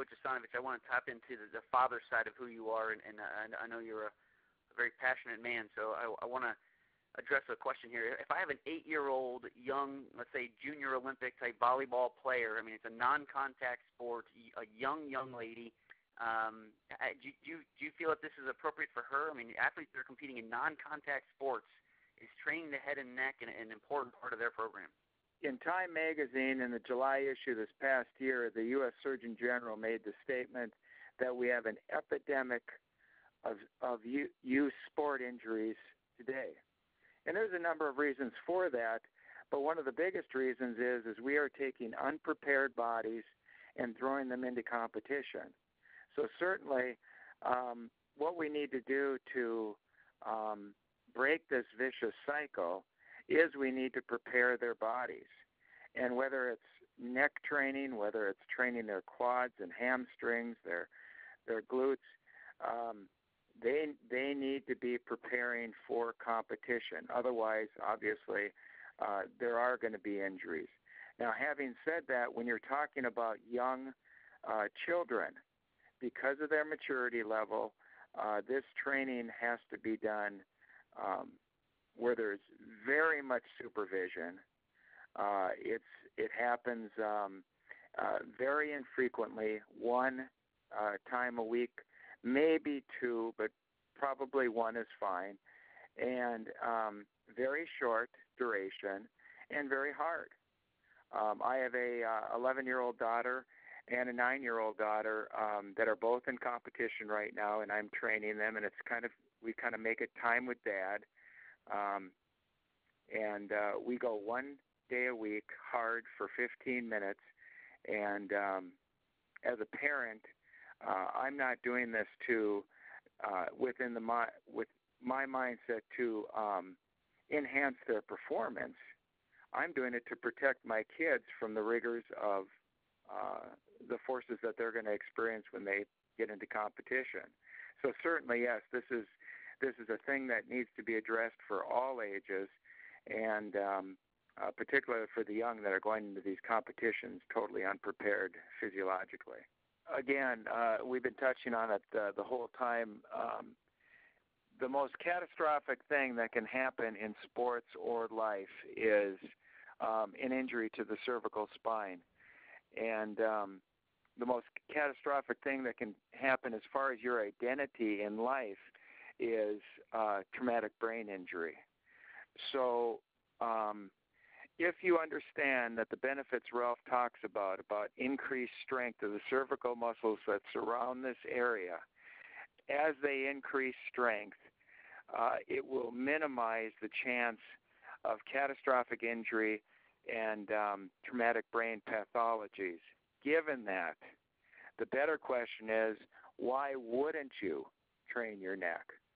Coach Asanovich, I want to tap into the father side of who you are, and I know you're a very passionate man, so I want to address a question here. If I have an 8-year-old young, let's say junior Olympic type volleyball player, I mean it's a non-contact sport, a young lady, do you feel that this is appropriate for her? I mean, athletes that are competing in non-contact sports, is training the head and neck an important part of their program? In Time magazine, in the July issue this past year, the U.S. Surgeon General made the statement that we have an epidemic of youth sport injuries today. And there's a number of reasons for that, but one of the biggest reasons is we are taking unprepared bodies and throwing them into competition. So certainly what we need to do to break this vicious cycle is we need to prepare their bodies. And whether it's neck training, whether it's training their quads and hamstrings, their glutes, they need to be preparing for competition. Otherwise, obviously, there are going to be injuries. Now, having said that, when you're talking about young children, because of their maturity level, this training has to be done where there's very much supervision. It happens very infrequently, one time a week, maybe two, but probably one is fine, and very short duration and very hard. I have a 11-year-old daughter and a 9-year-old daughter that are both in competition right now, and I'm training them, and we kind of make it time with Dad, and we go one day a week hard for 15 minutes, and as a parent, I'm not doing this with my mindset to enhance their performance. I'm doing it to protect my kids from the rigors of the forces that they're going to experience when they get into competition. So certainly, yes, this is a thing that needs to be addressed for all ages, and particularly for the young that are going into these competitions totally unprepared physiologically. Again, we've been touching on it the whole time. The most catastrophic thing that can happen in sports or life is an injury to the cervical spine. And the most catastrophic thing that can happen as far as your identity in life is traumatic brain injury. So if you understand that the benefits Ralph talks about increased strength of the cervical muscles that surround this area, as they increase strength, it will minimize the chance of catastrophic injury and traumatic brain pathologies. Given that, the better question is, why wouldn't you train your neck?